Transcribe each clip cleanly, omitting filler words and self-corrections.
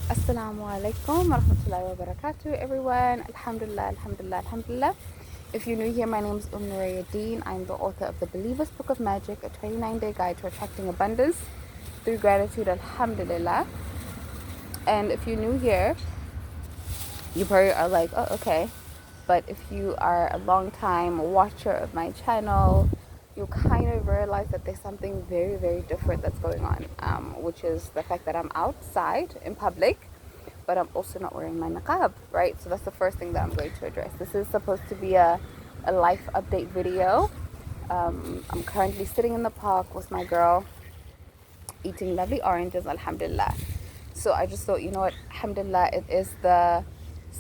Assalamu alaikum wa rahmatullahi wa barakatuh, everyone. Alhamdulillah, alhamdulillah, alhamdulillah. If you're new here, my name is Dean. I'm the author of The Believer's Book of Magic, a 29-day guide to attracting abundance through gratitude, alhamdulillah. And if you're new here, you probably are like, oh, okay. But if you are a long time watcher of my channel, you'll kind of realize that there's something very, very different that's going on, which is the fact that I'm outside in public, but I'm also not wearing my niqab, right? So that's the first thing that I'm going to address. This is supposed to be a life update video. I'm currently sitting in the park with my girl, eating lovely oranges, alhamdulillah. So I just thought, you know what, alhamdulillah, it is the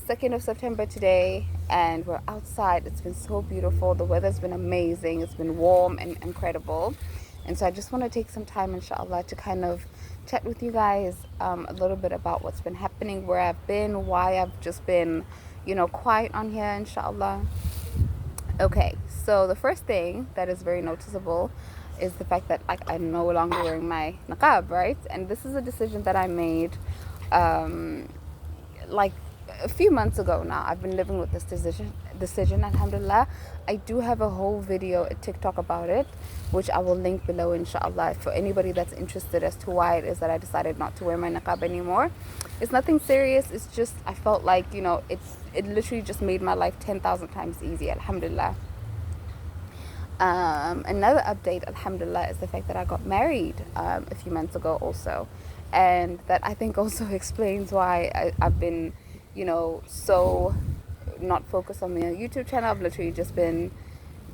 2nd of September today, and we're outside. It's been so beautiful. The weather's been amazing. It's been warm and incredible. And so I just want to take some time, inshallah, to kind of chat with you guys a little bit about what's been happening, where I've been, why I've just been, quiet on here, inshallah. Okay, so the first thing that is very noticeable is the fact that I'm no longer wearing my niqab, right? And this is a decision that I made a few months ago now. I've been living with this decision, alhamdulillah. I do have a whole video, a TikTok about it, which I will link below, inshallah, for anybody that's interested as to why it is that I decided not to wear my niqab anymore. It's nothing serious. It's just I felt like, it literally just made my life 10,000 times easier, alhamdulillah. Another update, alhamdulillah, is the fact that I got married a few months ago also, and that I think also explains why I've been so not focused on my YouTube channel. I've literally just been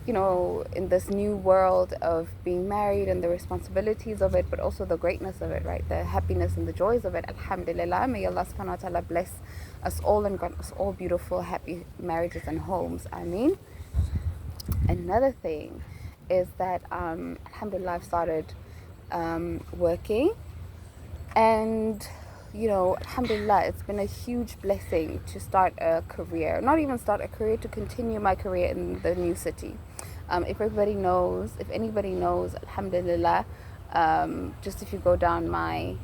in this new world of being married and the responsibilities of it, but also the greatness of it, right? The happiness and the joys of it, alhamdulillah. May Allah subhanahu wa ta'ala bless us all and grant us all beautiful, happy marriages and homes, Ameen. Another thing is that alhamdulillah, I've started working, and alhamdulillah, it's been a huge blessing to start a career, not even start a career, to continue my career in the new city. If anybody knows, alhamdulillah, just if you go down my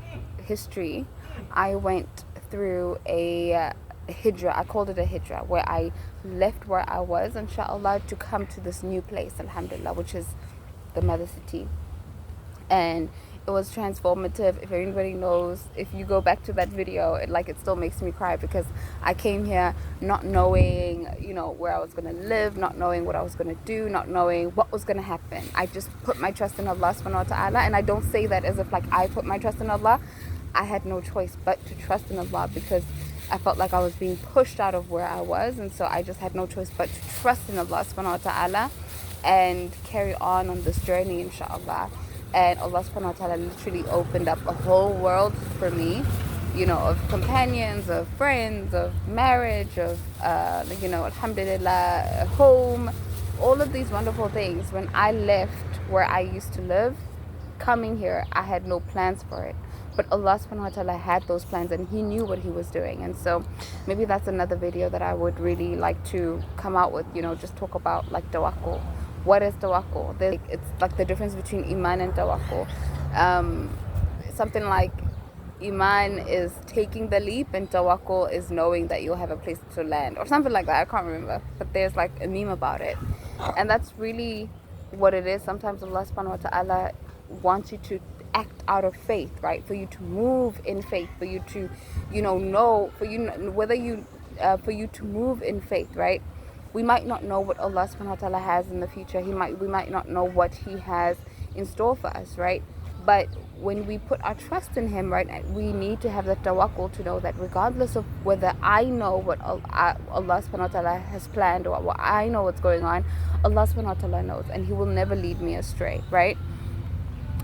history, I went through a hijrah. I called it a hijrah, where I left where I was, inshallah, to come to this new place, alhamdulillah, which is the mother city. And it was transformative. If anybody knows, if you go back to that video, it still makes me cry, because I came here not knowing, where I was going to live, not knowing what I was going to do, not knowing what was going to happen. I just put my trust in Allah subhanahu wa ta'ala, and I don't say that as if I put my trust in Allah. I had no choice but to trust in Allah, because I felt like I was being pushed out of where I was, and so I just had no choice but to trust in Allah subhanahu wa ta'ala and carry on this journey, inshallah. And Allah subhanahu wa ta'ala literally opened up a whole world for me, of companions, of friends, of marriage, of, alhamdulillah, a home, all of these wonderful things. When I left where I used to live, coming here, I had no plans for it. But Allah subhanahu wa ta'ala had those plans, and He knew what He was doing. And so maybe that's another video that I would really like to come out with, just talk about tawakkul. What is tawakkul? It's like the difference between iman and tawakkul. Something like iman is taking the leap, and tawakkul is knowing that you'll have a place to land, or something like that. I can't remember, but there's a meme about it, and that's really what it is. Sometimes Allah subhanahu wa ta'ala wants you to act out of faith, right? For you to move in faith, for you to for you to move in faith, right? We might not know what Allah subhanahu wa ta'ala has in the future. We might not know what He has in store for us, right? But when we put our trust in Him, right, we need to have the tawakkul to know that regardless of whether I know what Allah subhanahu wa ta'ala has planned, or what I know what's going on, Allah subhanahu wa ta'ala knows, and He will never lead me astray, right?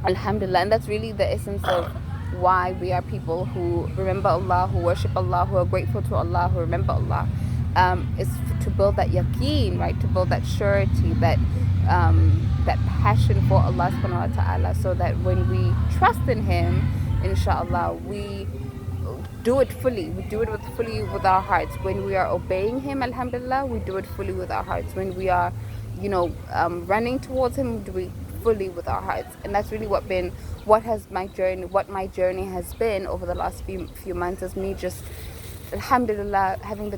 Alhamdulillah. And that's really the essence of why we are people who remember Allah, who worship Allah, who are grateful to Allah, who remember Allah. Is to build that yaqeen, right? To build that surety, that passion for Allah subhanahu wa ta'ala, so that when we trust in Him, inshallah, we do it fully. We do it fully with our hearts. When we are obeying Him, alhamdulillah, we do it fully with our hearts. When we are, running towards Him, we do it fully with our hearts. And that's really what my journey has been over the last few months is me just, alhamdulillah, having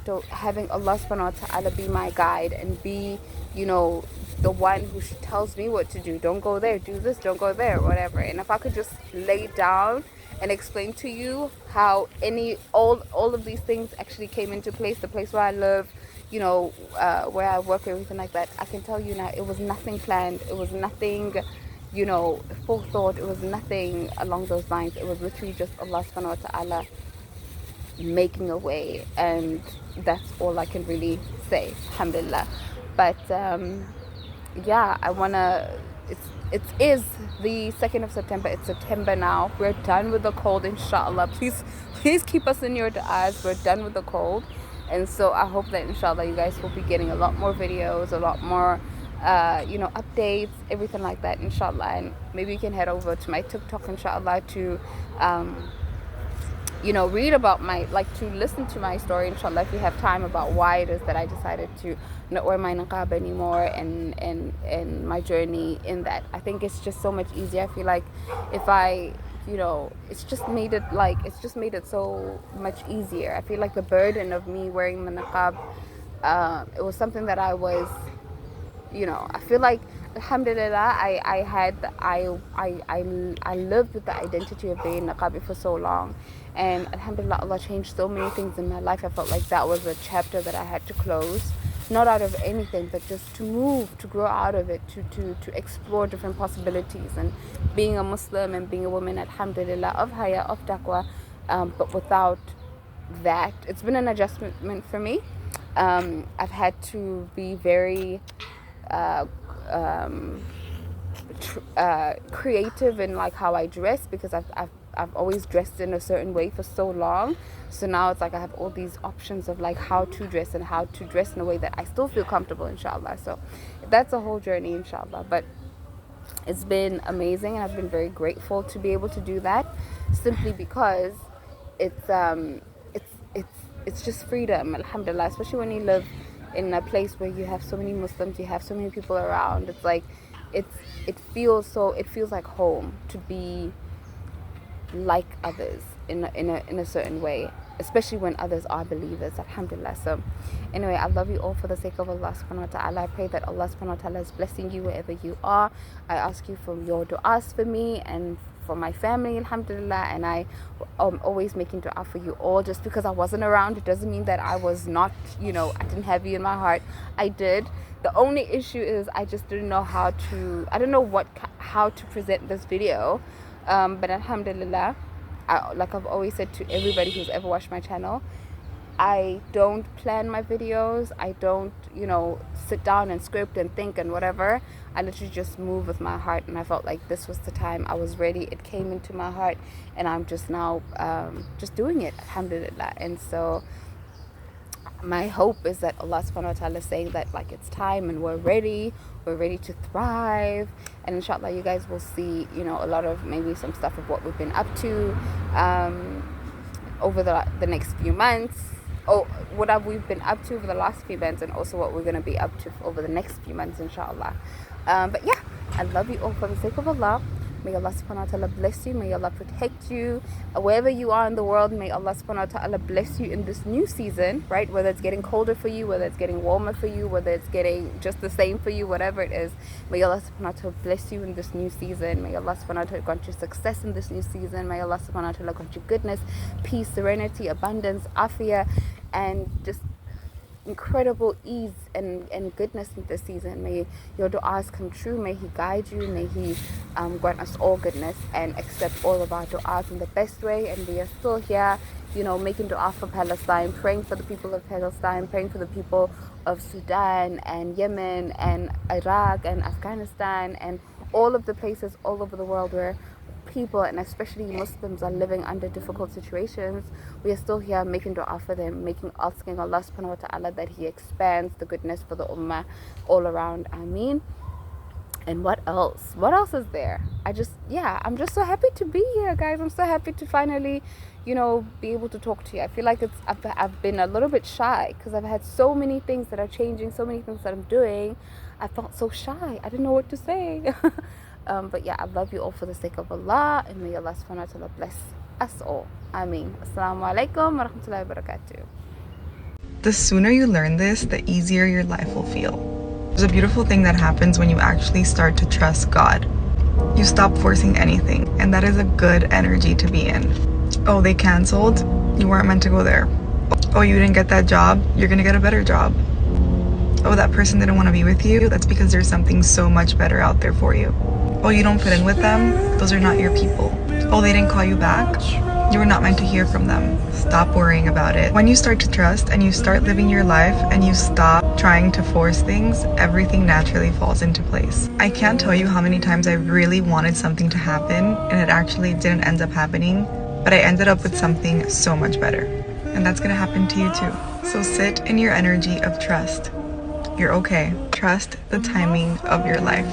Allah subhanahu wa ta'ala be my guide and be, the one who tells me what to do. Don't go there, do this, don't go there, whatever. And if I could just lay down and explain to you how all of these things actually came into place, the place where I live, where I work, everything like that, I can tell you now, it was nothing planned, it was nothing, full thought, it was nothing along those lines. It was literally just Allah subhanahu wa ta'ala making a way, and that's all I can really say, alhamdulillah. But yeah, I wanna, it is the 2nd of September. It's September now. We're done with the cold, inshallah. Please keep us in your du'as. We're done with the cold, and so I hope that inshallah you guys will be getting a lot more videos, a lot more updates, everything like that, inshallah. And maybe you can head over to my TikTok, inshallah, to read about to listen to my story, inshallah, if you have time, about why it is that I decided to not wear my niqab anymore, and my journey in that. I think it's just so much easier. I feel like if I, it's just made it so much easier. I feel like the burden of me wearing the niqab, it was something that I was, I feel like, alhamdulillah, I lived with the identity of being niqabi for so long, and alhamdulillah, Allah changed so many things in my life. I felt like that was a chapter that I had to close, not out of anything, but just to move, to grow out of it, to explore different possibilities, and being a Muslim and being a woman, alhamdulillah, of haya, of taqwa, but without that, it's been an adjustment for me. I've had to be very creative in like how I dress, because I've always dressed in a certain way for so long. So now it's like I have all these options of like how to dress, and how to dress in a way that I still feel comfortable, inshallah. So that's a whole journey, inshallah. But it's been amazing, and I've been very grateful to be able to do that, simply because it's just freedom, alhamdulillah, especially when you live in a place where you have so many Muslims, you have so many people around. It's like it feels like home, to be like others in a certain way, especially when others are believers, alhamdulillah. So anyway, I love you all for the sake of Allah subhanahu wa ta'ala. I pray that Allah subhanahu wa ta'ala is blessing you wherever you are. I ask you for your du'as for me and for my family, alhamdulillah. And I am always making dua for you all. Just because I wasn't around, it doesn't mean that I was not, I didn't have you in my heart. I did. The only issue is I just didn't know how to present this video. But alhamdulillah, like I've always said to everybody who's ever watched my channel, I don't plan my videos. I don't, sit down and script and think and whatever. I literally just move with my heart, and I felt like this was the time. I was ready. It came into my heart, and I'm just now just doing it, alhamdulillah. And so my hope is that Allah subhanahu wa ta'ala is saying that like it's time, and we're ready to thrive, and inshallah you guys will see a lot of maybe some stuff of what we've been up to over the next few months, or what we've been up to over the last few months, and also what we're going to be up to over the next few months, inshallah. But yeah, I love you all for the sake of Allah. May Allah subhanahu wa ta'ala bless you. May Allah protect you. Wherever you are in the world, may Allah subhanahu wa ta'ala bless you in this new season, right? Whether it's getting colder for you, whether it's getting warmer for you, whether it's getting just the same for you, whatever it is. May Allah subhanahu wa ta'ala bless you in this new season. May Allah subhanahu wa ta'ala grant you success in this new season. May Allah subhanahu wa ta'ala grant you goodness, peace, serenity, abundance, afiyah, and just incredible ease and goodness in this season. May your du'as come true. May He guide you. May He grant us all goodness and accept all of our du'as in the best way. And we are still here, making du'a for Palestine, praying for the people of Palestine, praying for the people of Sudan and Yemen and Iraq and Afghanistan and all of the places all over the world where people, and especially Muslims, are living under difficult situations. We are still here making dua for them, asking Allah subhanahu wa ta'ala that He expands the goodness for the ummah all around. Ameen. And what else is there? I'm just so happy to be here, guys. I'm so happy to finally be able to talk to you. I feel like I've been a little bit shy because I've had so many things that are changing, so many things that I'm doing. I felt so shy. I didn't know what to say. But yeah, I love you all for the sake of Allah, and may Allah subhanahu wa ta'ala bless us all. Ameen. Assalamu alaykum wa rahmatullahi wa barakatuh. The sooner you learn this, the easier your life will feel. There's a beautiful thing that happens when you actually start to trust God. You stop forcing anything, and that is a good energy to be in. Oh, they canceled? You weren't meant to go there. Oh, you didn't get that job? You're gonna get a better job. Oh, that person didn't want to be with you? That's because there's something so much better out there for you. Oh, you don't fit in with them? Those are not your people. Oh, they didn't call you back? You were not meant to hear from them. Stop worrying about it. When you start to trust and you start living your life and you stop trying to force things, everything naturally falls into place. I can't tell you how many times I really wanted something to happen and it actually didn't end up happening, but I ended up with something so much better. And that's gonna happen to you too. So sit in your energy of trust. You're okay. Trust the timing of your life.